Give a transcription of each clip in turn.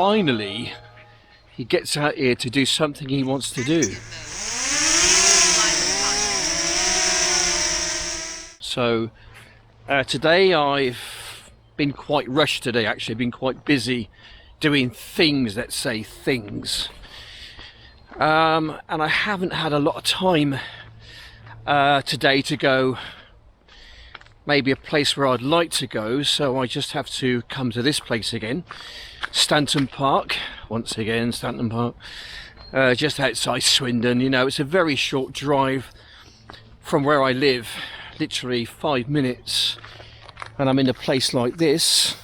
finally he gets out here to do something he wants to do. So today I've been quite rushed today, actually. I've been quite busy doing things, let's say things. And I haven't had a lot of time today to go maybe a place where I'd like to go, so I just have to come to this place again, Stanton Park, once again Stanton Park, just outside Swindon. You know, it's a very short drive from where I live, literally 5 minutes, and I'm in a place like this.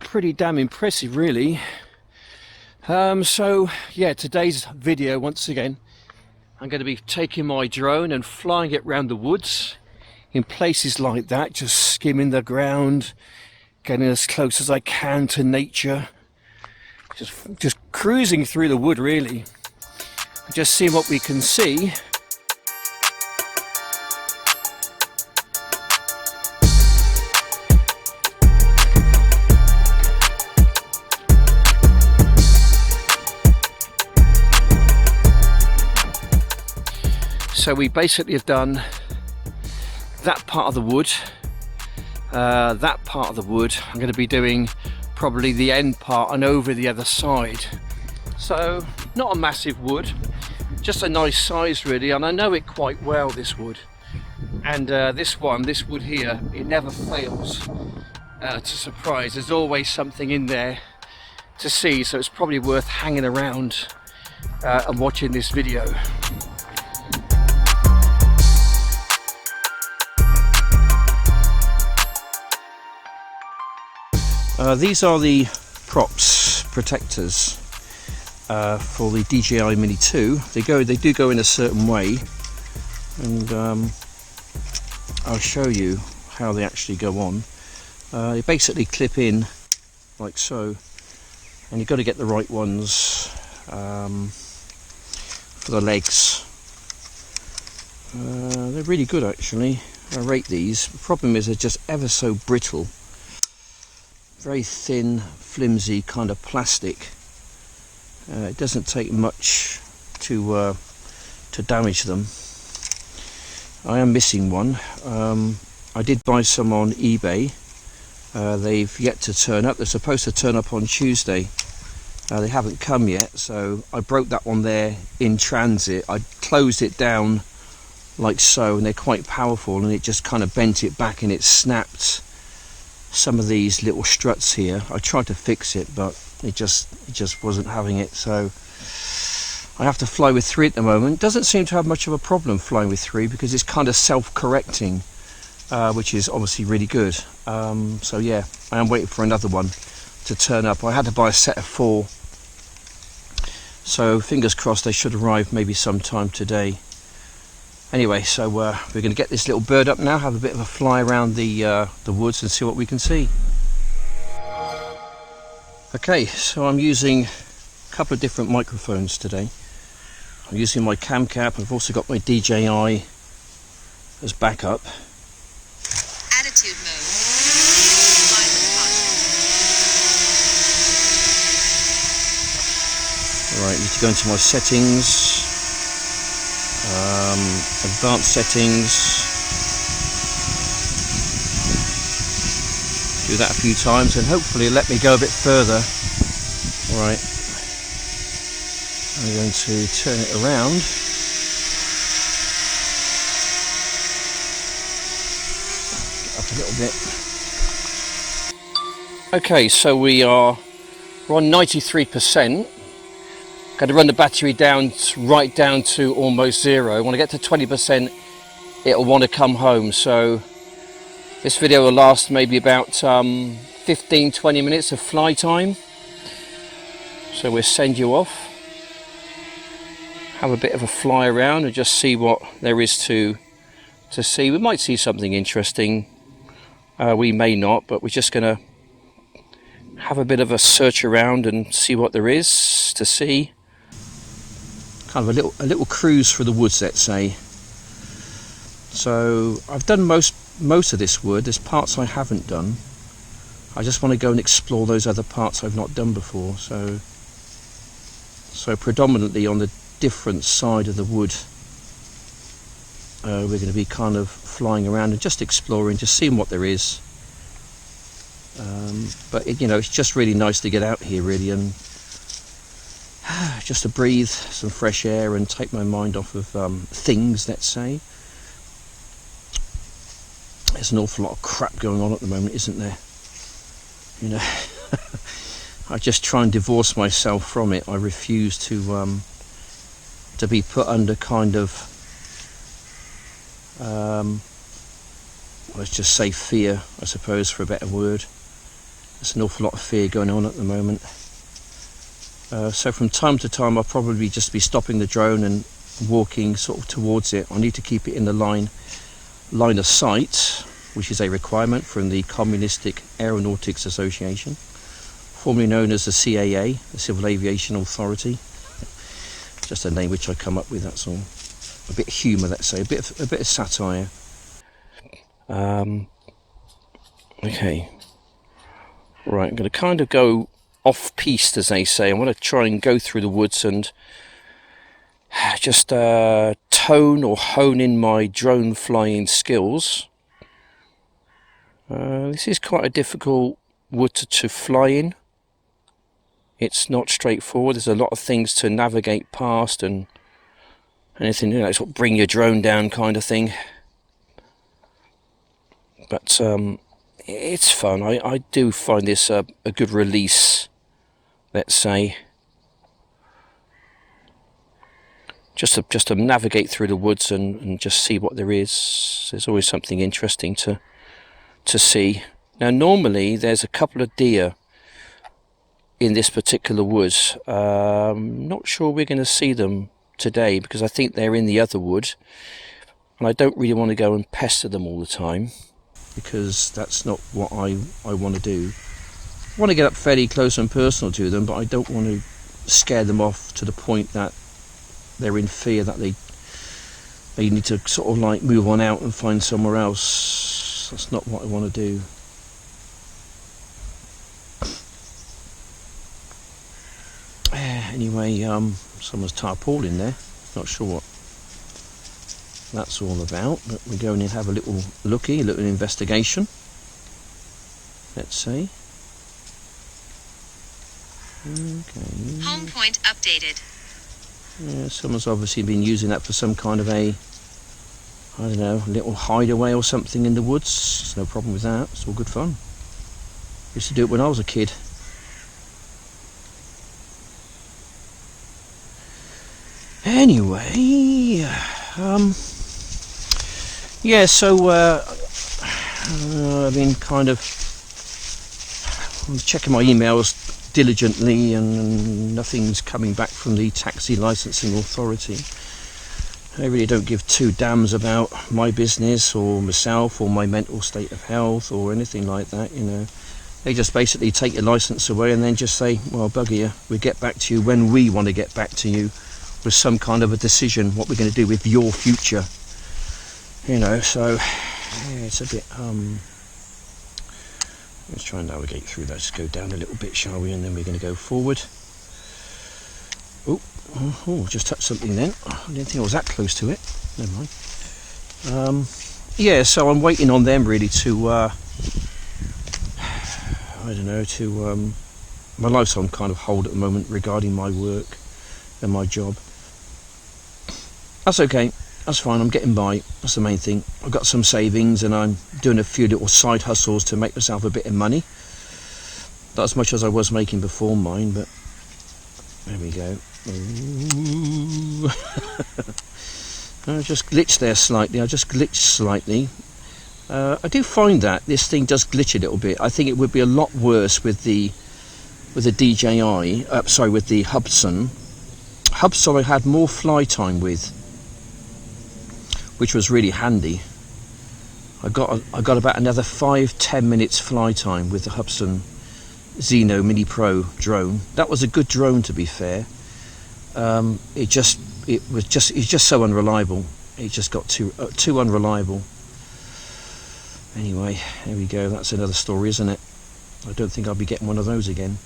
Pretty damn impressive, really. So yeah, today's video, once again, I'm going to be taking my drone and flying it around the woods in places like that, just skimming the ground, getting as close as I can to nature, just cruising through the wood, really, just seeing what we can see. So we basically have done that part of the wood, that part of the wood. I'm going to be doing probably the end part and over the other side. So not a massive wood, just a nice size, really, and I know it quite well, this wood. And this wood here, it never fails to surprise. There's always something in there to see, so it's probably worth hanging around and watching this video. These are the props, protectors for the DJI Mini 2. They do go in a certain way, and I'll show you how they actually go on. They basically clip in like so, and you've got to get the right ones for the legs. They're really good, actually. I rate these. The problem is they're just ever so brittle. Very thin, flimsy kind of plastic. It doesn't take much to damage them. I am missing one. I did buy some on eBay. They've yet to turn up. They're supposed to turn up on Tuesday. They haven't come yet, so I broke that one there in transit. I closed it down like so, and they're quite powerful, and it just kind of bent it back and it snapped some of these little struts here. I tried to fix it, but it just wasn't having it, so I have to fly with 3 at the moment. Doesn't seem to have much of a problem flying with 3 because it's kind of self-correcting, which is obviously really good. So yeah, I am waiting for another one to turn up. I had to buy a set of 4, so fingers crossed they should arrive maybe sometime today. Anyway, so we're going to get this little bird up now, have a bit of a fly around the woods and see what we can see. Okay, so I'm using a couple of different microphones today. I'm using my cam cap. I've also got my DJI as backup. Attitude mode. Right, need to go into my settings. Advanced settings. Do that a few times and hopefully let me go a bit further. Alright, I'm going to turn it around. Get up a little bit. Okay, so we're on 93%. Going to run the battery down right down to almost 0. When I get to 20%, it'll want to come home. So this video will last maybe about 15-20 minutes of fly time. So we'll send you off, have a bit of a fly around and just see what there is to see. We might see something interesting, we may not, but we're just going to have a bit of a search around and see what there is to see. Kind of a little cruise through the woods, let's say. So I've done most of this wood. There's parts I haven't done. I just want to go and explore those other parts I've not done before. So predominantly on the different side of the wood, we're going to be kind of flying around and just exploring, just seeing what there is. But it's just really nice to get out here, really, and just to breathe some fresh air and take my mind off of things, let's say. There's an awful lot of crap going on at the moment, isn't there? I just try and divorce myself from it. I refuse to be put under kind of let's just say fear, I suppose, for a better word. There's an awful lot of fear going on at the moment. So from time to time I'll probably just be stopping the drone and walking sort of towards it. I need to keep it in the line of sight, which is a requirement from the Communistic Aeronautics Association, formerly known as the CAA, the Civil Aviation Authority. Just a name which I come up with, that's all. A bit of humour, let's say, a bit of satire. Okay. Right, I'm going to kind of go off-piste, as they say. I want to try and go through the woods and just tone or hone in my drone flying skills. This is quite a difficult wood to fly in. It's not straightforward. There's a lot of things to navigate past and anything, sort of bring your drone down kind of thing. But it's fun. I do find this a good release, let's say. Just to navigate through the woods and just see what there is. There's always something interesting to see. Now normally there's a couple of deer in this particular wood. Not sure we're going to see them today because I think they're in the other wood, and I don't really want to go and pester them all the time because that's not what I want to do. I want to get up fairly close and personal to them, but I don't want to scare them off to the point that they're in fear that they need to sort of like move on out and find somewhere else. That's not what I want to do. Anyway, someone's tarpaulin there. Not sure what that's all about, but we're going to have a little looky, a little investigation. Let's see. Okay. Home point updated. Yeah, someone's obviously been using that for some kind of a, I don't know, little hideaway or something in the woods. There's no problem with that. It's all good fun. Used to do it when I was a kid. Anyway, yeah, so I've been kind of checking my emails diligently, and nothing's coming back from the taxi licensing authority. They really don't give two damns about my business or myself or my mental state of health or anything like that, They just basically take your license away and then just say, well, bugger you, we'll get back to you when we want to get back to you with some kind of a decision, what we're going to do with your future. So yeah, it's a bit let's try and navigate through that. Just go down a little bit, shall we, and then we're going to go forward. Oh, just touched something then. I didn't think I was that close to it. Never mind. Yeah, so I'm waiting on them really to I don't know, my life's on kind of hold at the moment regarding my work and my job. That's okay, that's fine, I'm getting by, that's the main thing. I've got some savings and I'm doing a few little side hustles to make myself a bit of money. Not as much as I was making before mine, but there we go. I just glitched there slightly, I do find that this thing does glitch a little bit. I think it would be a lot worse with the DJI, with the Hubsan. I had more fly time with, which was really handy. I got about another 5-10 minutes fly time with the Hubsan Xeno Mini Pro drone. That was a good drone, to be fair. It's just so unreliable. It just got too unreliable. Anyway, there we go. That's another story, isn't it? I don't think I'll be getting one of those again.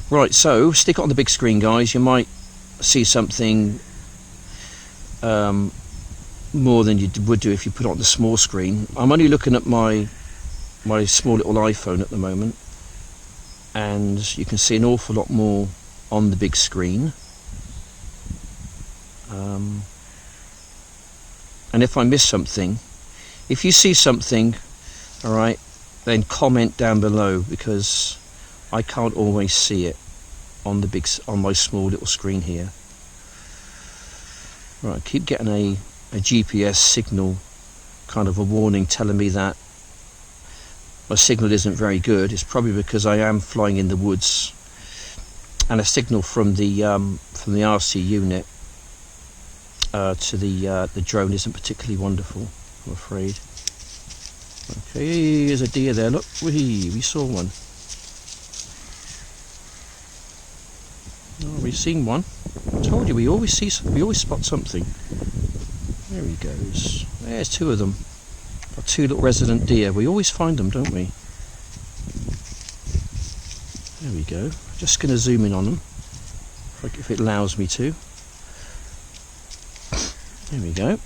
Right, so stick it on the big screen, guys. You might see something more than you would do if you put it on the small screen. I'm only looking at my small little iPhone at the moment, and you can see an awful lot more on the big screen. And if I miss something, if you see something, alright, then comment down below, because I can't always see it on my small little screen here. Right, I keep getting a GPS signal, kind of a warning telling me that my signal isn't very good. It's probably because I am flying in the woods, and a signal from the RC unit to the drone isn't particularly wonderful, I'm afraid. Okay, there's a deer there. Look, we saw one. Oh, we've seen one. I told you, we always spot something. There he goes. There's two of them. Our two little resident deer. We always find them, don't we? There we go. Just going to zoom in on them, if it allows me to. There we go.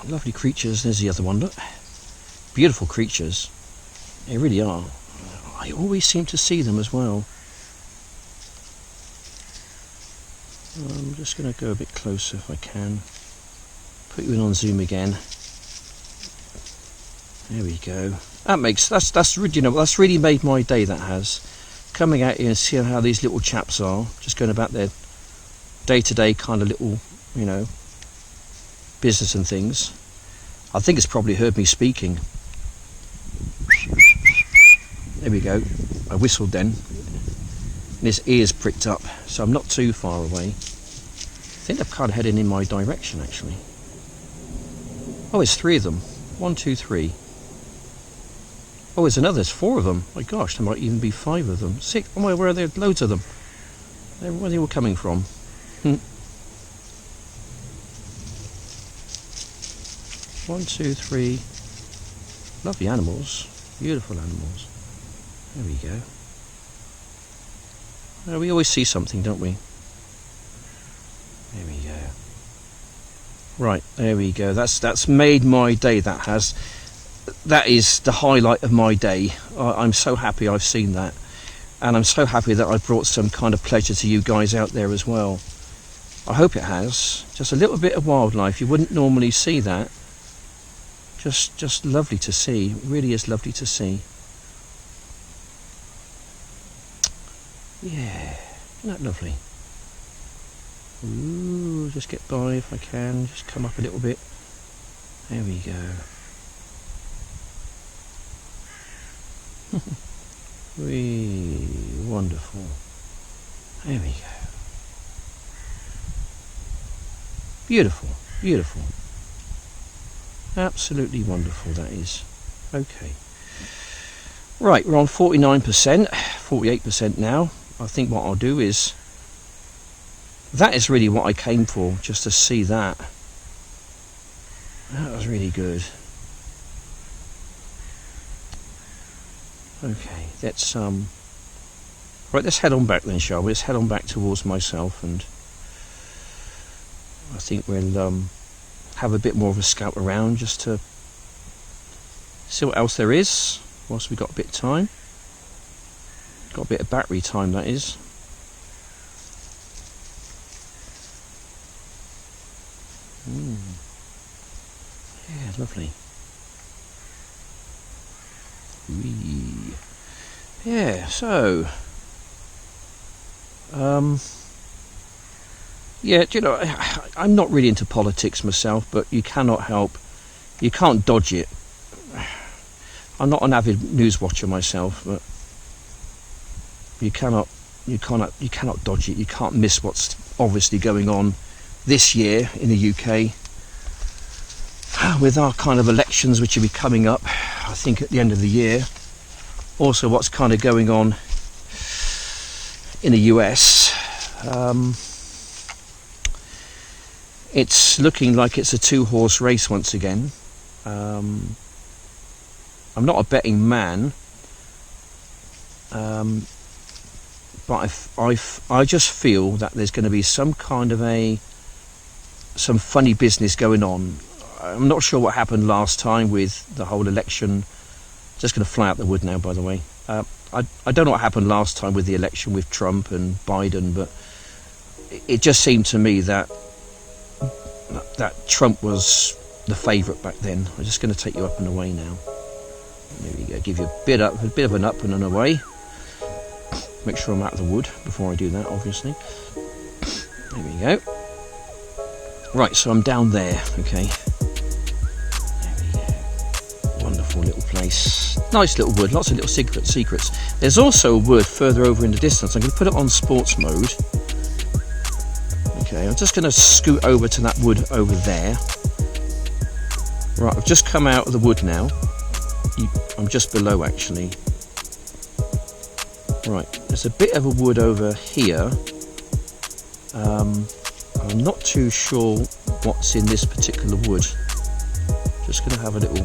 Lovely creatures. There's the other one, look. Beautiful creatures. They really are. I always seem to see them as well. I'm just going to go a bit closer if I can. Put you in on zoom again. There we go. That's really made my day. That has, coming out here and seeing how these little chaps are, just going about their day-to-day kind of little, business and things. I think it's probably heard me speaking. There we go. I whistled then, and his ears pricked up, so I'm not too far away. I think they're kind of heading in my direction, actually. Oh, it's three of them. 1, 2, 3. Oh, there's another. There's 4 of them. My gosh, there might even be 5 of them. 6. Oh, where are there? Loads of them. Where are they all coming from? 1, 2, 3. Lovely animals. Beautiful animals. There we go. We always see something, don't we? There we go. Right, there we go. That's made my day. That is the highlight of my day. I'm so happy I've seen that, and I'm so happy that I brought some kind of pleasure to you guys out there as well. I hope it has. Just a little bit of wildlife. You wouldn't normally see that. Just lovely to see. It really is lovely to see. Yeah, isn't that lovely? Ooh, just get by if I can. Just come up a little bit. There we go. Wonderful. There we go. Beautiful, beautiful. Absolutely wonderful, that is. Okay. Right, we're on 49%, 48% now. I think what I'll do is, that is really what I came for, just to see that. That was really good. Okay, let's right, let's head on back then, shall we? Let's head on back towards myself, and I think we'll have a bit more of a scout around, just to see what else there is whilst we've got a bit of time. Got a bit of battery time, that is. Yeah, lovely. Whee. Yeah, so yeah, do you know, I'm not really into politics myself, but you cannot help, you can't dodge it. I'm not an avid news watcher myself, but you cannot dodge it. You can't miss what's obviously going on this year in the UK with our kind of elections, which will be coming up, I think, at the end of the year. Also, what's kind of going on in the US. It's looking like it's a 2-horse race once again. I'm not a betting man, but I just feel that there's going to be some kind of some funny business going on. I'm not sure what happened last time with the whole election. Just going to fly out the wood now, by the way. I don't know what happened last time with the election with Trump and Biden, but it just seemed to me that Trump was the favourite back then. I'm just going to take you up and away now. There we go. Give you a bit of an up and an away. Make sure I'm out of the wood before I do that, obviously. There we go. Right, so I'm down there, okay. There we go. Wonderful little place. Nice little wood, lots of little secrets. There's also a wood further over in the distance. I'm going to put it on sports mode. Okay, I'm just going to scoot over to that wood over there. Right, I've just come out of the wood now. I'm just below, actually. Right, there's a bit of a wood over here. I'm not too sure what's in this particular wood. Just going to have a little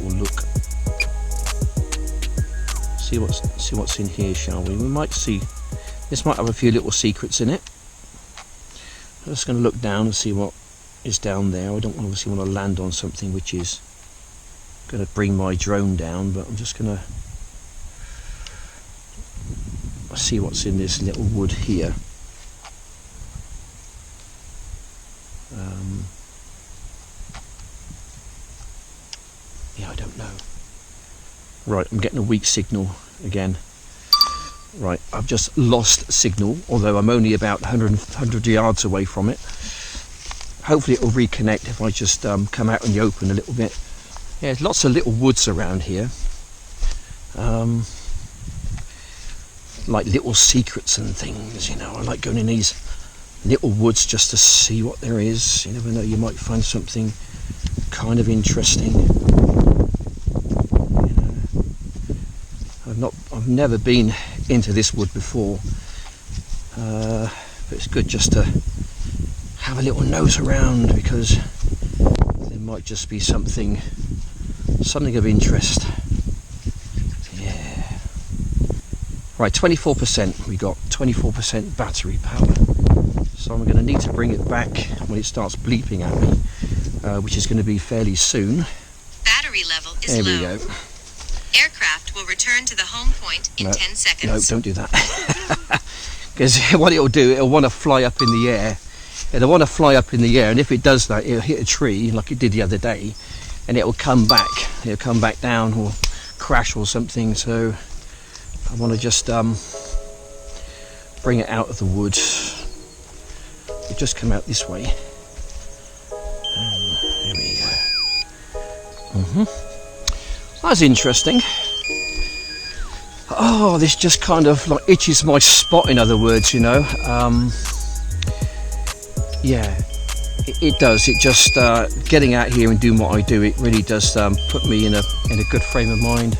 look. See what's in here, shall we? We might see. This might have a few little secrets in it. I'm just going to look down and see what is down there. I don't obviously want to land on something which is going to bring my drone down, but I'm just going to see what's in this little wood here. Yeah, I don't know. Right, I'm getting a weak signal again. Right, I've just lost signal, although I'm only about 100 yards away from it. Hopefully it will reconnect if I just come out in the open a little bit. Yeah, there's lots of little woods around here. Like little secrets and things, you know. I like going in these little woods just to see what there is. You never know, you might find something kind of interesting. You know, I've never been into this wood before, but it's good just to have a little nose around, because there might just be something of interest. Yeah. Right, 24%. We got 24% battery power. So I'm going to need to bring it back when it starts bleeping at me, which is going to be fairly soon. Battery level is there low. We go. Aircraft will return to the home point in 10 seconds. No, don't do that. Because what it'll do, it'll want to fly up in the air. It'll want to fly up in the air, and if it does that, it'll hit a tree like it did the other day, and it'll come back. It'll come back down or crash or something. So I want to just bring it out of the wood. It'll just come out this way. There we go. That's interesting. Oh, this just kind of like itches my spot, in other words, you know. Yeah, it does. It just getting out here and doing what I do, it really does put me in a good frame of mind.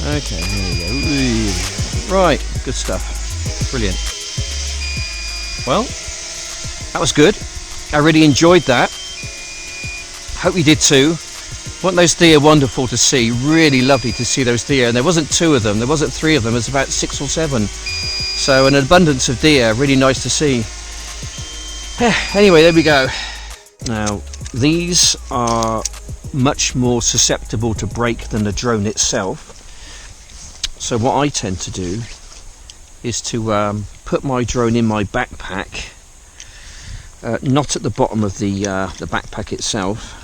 Okay, here we go. Ooh. Right, good stuff. Brilliant. Well, that was good. I really enjoyed that. Hope you did too. Weren't those deer wonderful to see? Really lovely to see those deer. And there wasn't 2 of them, there wasn't 3 of them, there's about 6 or 7. So an abundance of deer, really nice to see. Anyway, there we go. Now, these are much more susceptible to break than the drone itself. So what I tend to do is to put my drone in my backpack, not at the bottom of the backpack itself.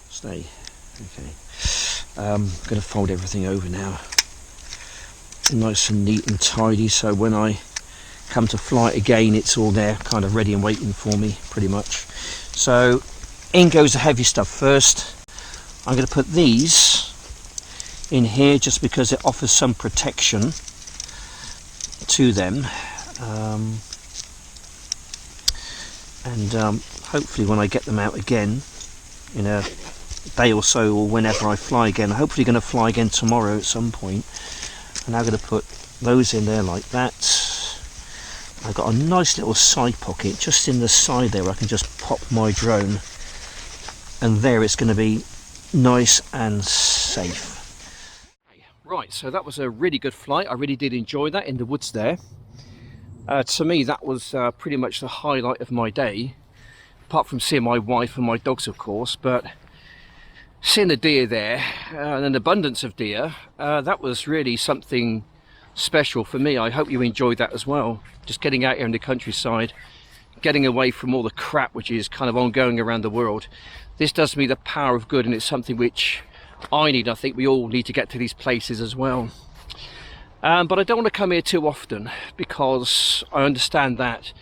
Stay. Okay. I'm going to fold everything over now, nice and neat and tidy, so when I come to fly it again, it's all there, kind of ready and waiting for me, pretty much. So in goes the heavy stuff first. I'm going to put these in here just because it offers some protection to them, and hopefully when I get them out again in a day or so, or whenever I fly again, I'm hopefully going to fly again tomorrow at some point, and I'm going to put those in there like that. I've got a nice little side pocket just in the side there where I can just pop my drone, and there it's going to be nice and safe. Right, so that was a really good flight. I really did enjoy that in the woods there. To me, that was pretty much the highlight of my day, apart from seeing my wife and my dogs, of course. But seeing the deer there, and an abundance of deer, that was really something special for me. I hope you enjoyed that as well. Just getting out here in the countryside, getting away from all the crap which is kind of ongoing around the world. This does me the power of good, and it's something which I need. I think we all need to get to these places as well. But I don't want to come here too often, because I understand that,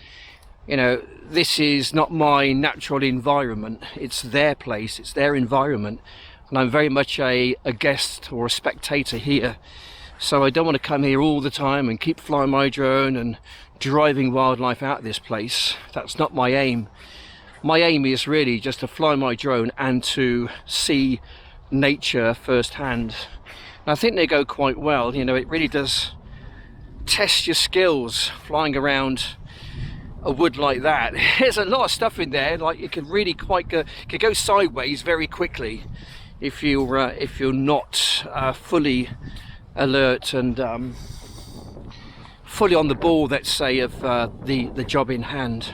you know, this is not my natural environment. It's their place, it's their environment, and I'm very much a guest or a spectator here. So I don't want to come here all the time and keep flying my drone and driving wildlife out of this place. That's not my aim. My aim is really just to fly my drone and to see nature firsthand. And I think they go quite well. You know, it really does test your skills flying around a wood like that. There's a lot of stuff in there, like it could really could go sideways very quickly if you're not fully alert and fully on the ball, let's say, of the job in hand.